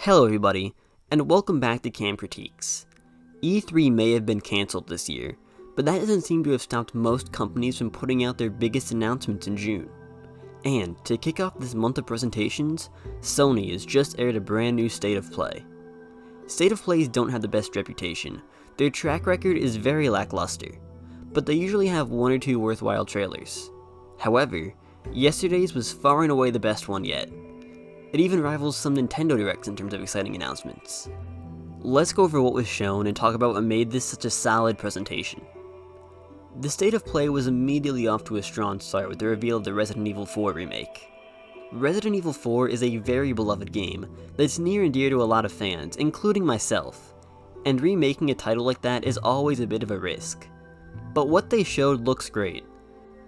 Hello everybody, and welcome back to Cam Critiques. E3 may have been cancelled this year, but that doesn't seem to have stopped most companies from putting out their biggest announcements in June. And, to kick off this month of presentations, Sony has just aired a brand new State of Play. State of Plays don't have the best reputation, their track record is very lackluster, but they usually have one or two worthwhile trailers. However, yesterday's was far and away the best one yet. It even rivals some Nintendo Directs in terms of exciting announcements. Let's go over what was shown and talk about what made this such a solid presentation. The State of Play was immediately off to a strong start with the reveal of the Resident Evil 4 remake. Resident Evil 4 is a very beloved game that's near and dear to a lot of fans, including myself, and remaking a title like that is always a bit of a risk. But what they showed looks great.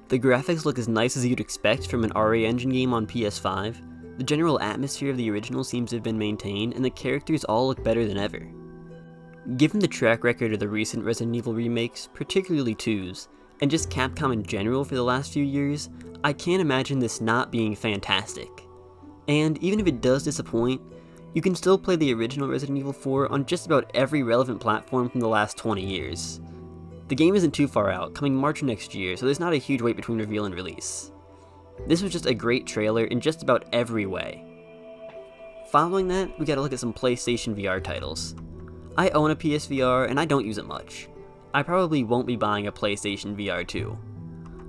The graphics look as nice as you'd expect from an RA Engine game on PS5, the general atmosphere of the original seems to have been maintained, and the characters all look better than ever. Given the track record of the recent Resident Evil remakes, particularly 2's, and just Capcom in general for the last few years, I can't imagine this not being fantastic. And even if it does disappoint, you can still play the original Resident Evil 4 on just about every relevant platform from the last 20 years. The game isn't too far out, coming March next year, so there's not a huge wait between reveal and release. This was just a great trailer in just about every way. Following that, we gotta look at some PlayStation VR titles. I own a PSVR and I don't use it much. I probably won't be buying a PlayStation VR 2.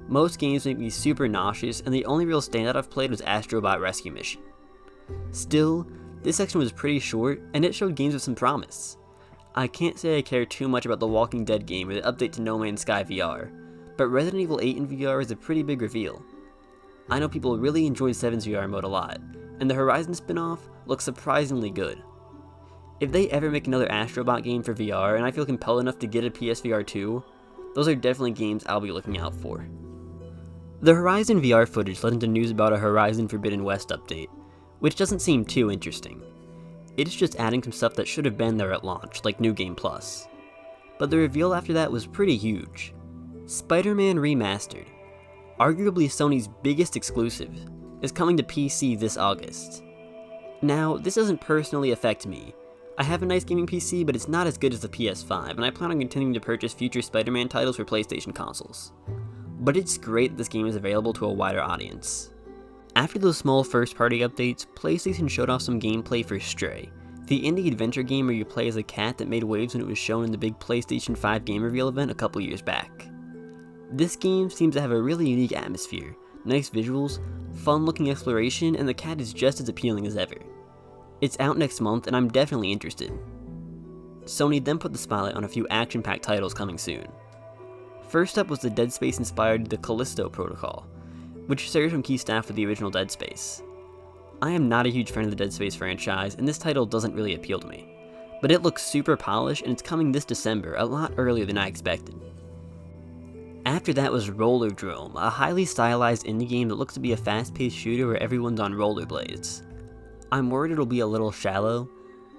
Most games make me super nauseous, and the only real standout I've played was Astrobot Rescue Mission. Still, this section was pretty short, and it showed games with some promise. I can't say I care too much about the Walking Dead game or the update to No Man's Sky VR, but Resident Evil 8 in VR is a pretty big reveal. I know people really enjoyed 7's VR mode a lot, and the Horizon spin-off looks surprisingly good. If they ever make another Astrobot game for VR and I feel compelled enough to get a PSVR 2, those are definitely games I'll be looking out for. The Horizon VR footage led into news about a Horizon Forbidden West update, which doesn't seem too interesting. It's just adding some stuff that should have been there at launch, like New Game Plus. But the reveal after that was pretty huge. Spider-Man Remastered, arguably Sony's biggest exclusive, is coming to PC this August. Now, this doesn't personally affect me. I have a nice gaming PC, but it's not as good as the PS5, and I plan on continuing to purchase future Spider-Man titles for PlayStation consoles. But it's great that this game is available to a wider audience. After those small first-party updates, PlayStation showed off some gameplay for Stray, the indie adventure game where you play as a cat that made waves when it was shown in the big PlayStation 5 game reveal event a couple years back. This game seems to have a really unique atmosphere, nice visuals, fun-looking exploration, and the cat is just as appealing as ever. It's out next month, and I'm definitely interested. Sony then put the spotlight on a few action-packed titles coming soon. First up was the Dead Space-inspired The Callisto Protocol, which shares some key staff with the original Dead Space. I am not a huge fan of the Dead Space franchise, and this title doesn't really appeal to me, but it looks super polished, and it's coming this December, a lot earlier than I expected. After that was Rollerdrome, a highly stylized indie game that looks to be a fast-paced shooter where everyone's on rollerblades. I'm worried it'll be a little shallow,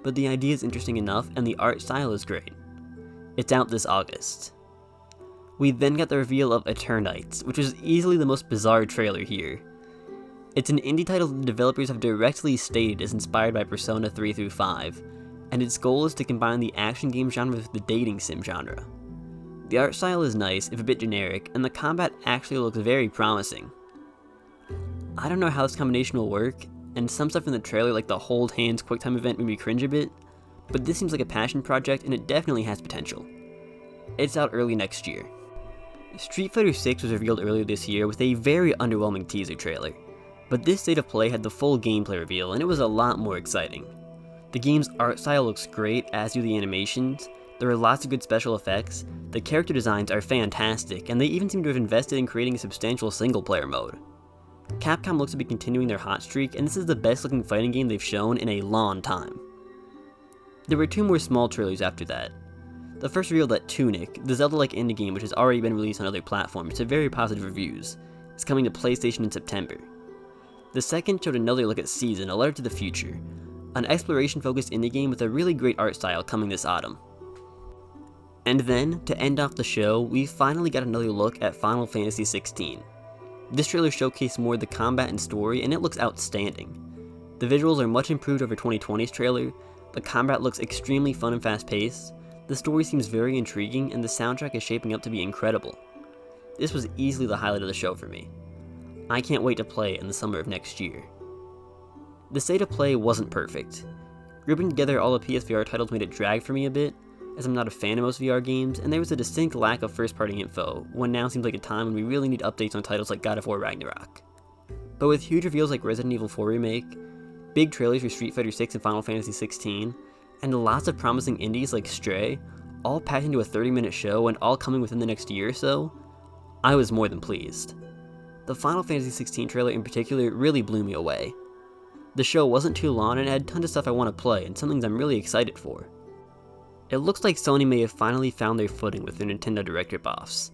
but the idea is interesting enough and the art style is great. It's out this August. We then got the reveal of Eternites, which was easily the most bizarre trailer here. It's an indie title that the developers have directly stated is inspired by Persona 3 through 5, and its goal is to combine the action game genre with the dating sim genre. The art style is nice, if a bit generic, and the combat actually looks very promising. I don't know how this combination will work, and some stuff in the trailer like the hold hands QuickTime event made me cringe a bit, but this seems like a passion project and it definitely has potential. It's out early next year. Street Fighter 6 was revealed earlier this year with a very underwhelming teaser trailer, but this State of Play had the full gameplay reveal and it was a lot more exciting. The game's art style looks great, as do the animations, there are lots of good special effects, the character designs are fantastic, and they even seem to have invested in creating a substantial single-player mode. Capcom looks to be continuing their hot streak, and this is the best looking fighting game they've shown in a long time. There were two more small trailers after that. The first revealed that Tunic, the Zelda-like indie game which has already been released on other platforms to very positive reviews, is coming to PlayStation in September. The second showed another look at Season, A Letter to the Future, an exploration-focused indie game with a really great art style coming this autumn. And then, to end off the show, we finally got another look at Final Fantasy XVI. This trailer showcased more of the combat and story, and it looks outstanding. The visuals are much improved over 2020's trailer, the combat looks extremely fun and fast-paced, the story seems very intriguing, and the soundtrack is shaping up to be incredible. This was easily the highlight of the show for me. I can't wait to play it in the summer of next year. The state of play wasn't perfect. Grouping together all the PSVR titles made it drag for me a bit, as I'm not a fan of most VR games, and there was a distinct lack of first-party info, when now seems like a time when we really need updates on titles like God of War Ragnarok. But with huge reveals like Resident Evil 4 Remake, big trailers for Street Fighter 6 and Final Fantasy 16, and lots of promising indies like Stray, all packed into a 30-minute show and all coming within the next year or so, I was more than pleased. The Final Fantasy 16 trailer in particular really blew me away. The show wasn't too long and had tons of stuff I want to play and some things I'm really excited for. It looks like Sony may have finally found their footing with their Nintendo Direct rip-offs,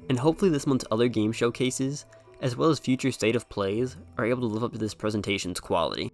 and hopefully this month's other game showcases, as well as future state of plays, are able to live up to this presentation's quality.